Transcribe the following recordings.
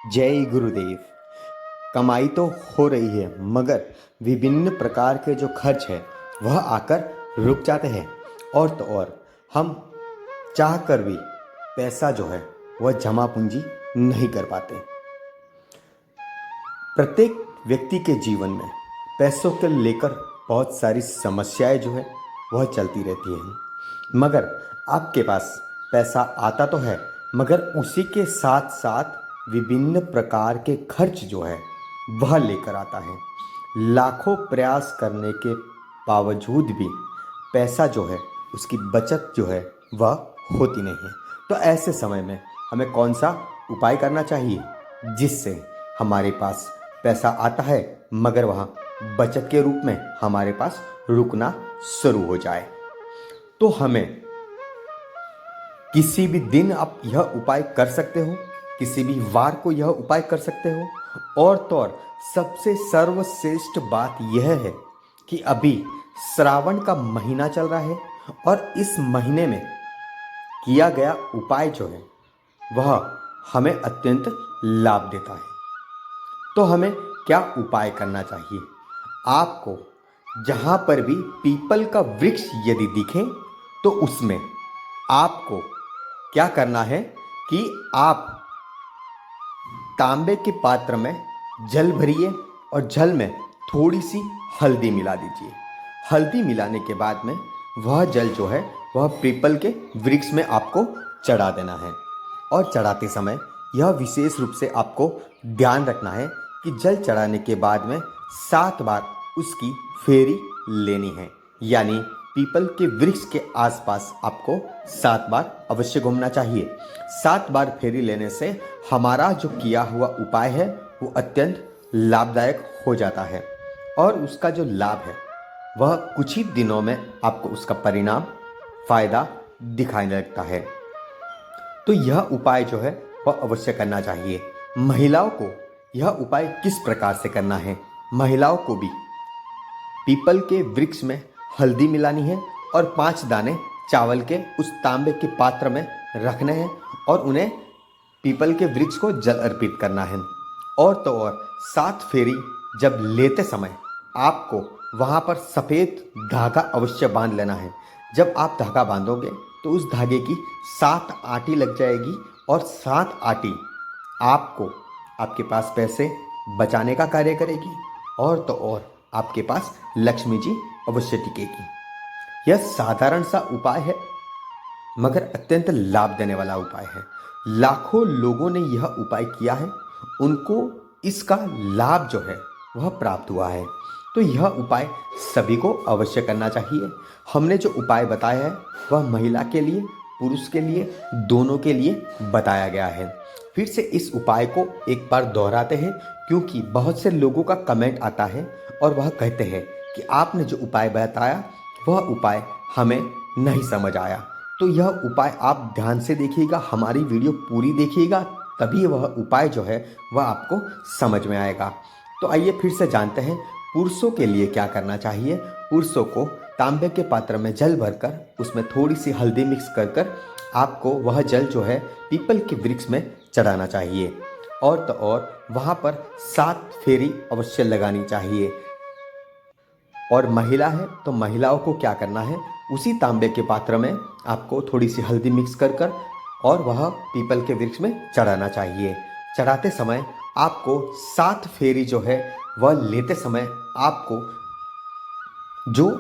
जय गुरुदेव। कमाई तो हो रही है मगर विभिन्न प्रकार के जो खर्च है वह आकर रुक जाते हैं और तो और हम चाह कर भी पैसा जो है वह जमा पूंजी नहीं कर पाते। प्रत्येक व्यक्ति के जीवन में पैसों के लेकर बहुत सारी समस्याएं जो है वह चलती रहती हैं, मगर आपके पास पैसा आता तो है मगर उसी के साथ साथ विभिन्न प्रकार के खर्च जो है वह लेकर आता है। लाखों प्रयास करने के बावजूद भी पैसा जो है उसकी बचत जो है वह होती नहीं है। तो ऐसे समय में हमें कौन सा उपाय करना चाहिए जिससे हमारे पास पैसा आता है मगर वह बचत के रूप में हमारे पास रुकना शुरू हो जाए। तो हमें किसी भी दिन आप यह उपाय कर सकते हो, किसी भी वार को यह उपाय कर सकते हो। और तो और सबसे सर्वश्रेष्ठ बात यह है कि अभी श्रावण का महीना चल रहा है और इस महीने में किया गया उपाय जो है वह हमें अत्यंत लाभ देता है। तो हमें क्या उपाय करना चाहिए? आपको जहाँ पर भी पीपल का वृक्ष यदि दिखे तो उसमें आपको क्या करना है कि आप तांबे के पात्र में जल भरिए और जल में थोड़ी सी हल्दी मिला दीजिए। हल्दी मिलाने के बाद में वह जल जो है वह पीपल के वृक्ष में आपको चढ़ा देना है। और चढ़ाते समय यह विशेष रूप से आपको ध्यान रखना है कि जल चढ़ाने के बाद में 7 बार उसकी फेरी लेनी है, यानी पीपल के वृक्ष के आसपास आपको 7 बार अवश्य घूमना चाहिए। 7 बार फेरी लेने से हमारा जो किया हुआ उपाय है वो अत्यंत लाभदायक हो जाता है और उसका जो लाभ है वह कुछ ही दिनों में आपको उसका परिणाम फायदा दिखाने लगता है। तो यह उपाय जो है वह अवश्य करना चाहिए। महिलाओं को यह उपाय किस प्रकार से करना है? महिलाओं को भी पीपल के वृक्ष में हल्दी मिलानी है और 5 दाने चावल के उस तांबे के पात्र में रखने हैं और उन्हें पीपल के वृक्ष को जल अर्पित करना है। और तो और 7 फेरी जब लेते समय आपको वहाँ पर सफ़ेद धागा अवश्य बांध लेना है। जब आप धागा बांधोगे तो उस धागे की 7 आटी लग जाएगी और 7 आटी आपको आपके पास पैसे बचाने का कार्य करेगी और तो और आपके पास लक्ष्मी जी अवश्य टिकेगी। यह साधारण सा उपाय है मगर अत्यंत लाभ देने वाला उपाय है। लाखों लोगों ने यह उपाय किया है, उनको इसका लाभ जो है वह प्राप्त हुआ है। तो यह उपाय सभी को अवश्य करना चाहिए। हमने जो उपाय बताया है वह महिला के लिए, पुरुष के लिए, दोनों के लिए बताया गया है। फिर से इस उपाय को एक बार दोहराते हैं क्योंकि बहुत से लोगों का कमेंट आता है और वह कहते हैं कि आपने जो उपाय बताया वह उपाय हमें नहीं समझ आया। तो यह उपाय आप ध्यान से देखिएगा, हमारी वीडियो पूरी देखिएगा, तभी वह उपाय जो है वह आपको समझ में आएगा। तो आइए फिर से जानते हैं पुरुषों के लिए क्या करना चाहिए। पुरुषों को तांबे के पात्र में जल भरकर उसमें थोड़ी सी हल्दी मिक्स कर आपको वह जल जो है पीपल के वृक्ष में चढ़ाना चाहिए और तो और वहाँ पर 7 फेरी अवश्य लगानी चाहिए। और महिला है तो महिलाओं को क्या करना है, उसी तांबे के पात्र में आपको थोड़ी सी हल्दी मिक्स कर और वह पीपल के वृक्ष में चढ़ाना चाहिए। चढ़ाते समय आपको 7 फेरी जो है वह लेते समय आपको जो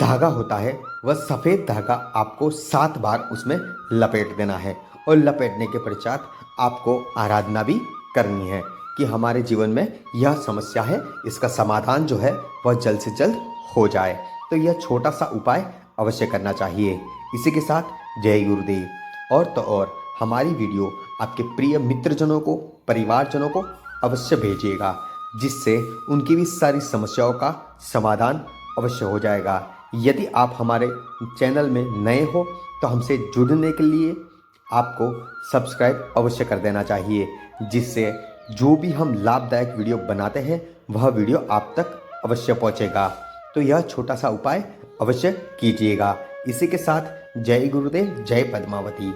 धागा होता है वह सफ़ेद धागा आपको 7 बार उसमें लपेट देना है और लपेटने के पश्चात आपको आराधना भी करनी है कि हमारे जीवन में यह समस्या है, इसका समाधान जो है वह जल्द से जल्द हो जाए। तो यह छोटा सा उपाय अवश्य करना चाहिए। इसी के साथ जय गुरुदेव। और तो और हमारी वीडियो आपके प्रिय मित्रजनों को, परिवारजनों को अवश्य भेजिएगा जिससे उनकी भी सारी समस्याओं का समाधान अवश्य हो जाएगा। यदि आप हमारे चैनल में नए हो तो हमसे जुड़ने के लिए आपको सब्सक्राइब अवश्य कर देना चाहिए, जिससे जो भी हम लाभदायक वीडियो बनाते हैं वह वीडियो आप तक अवश्य पहुंचेगा। तो यह छोटा सा उपाय अवश्य कीजिएगा। इसी के साथ जय गुरुदेव, जय पद्मावती।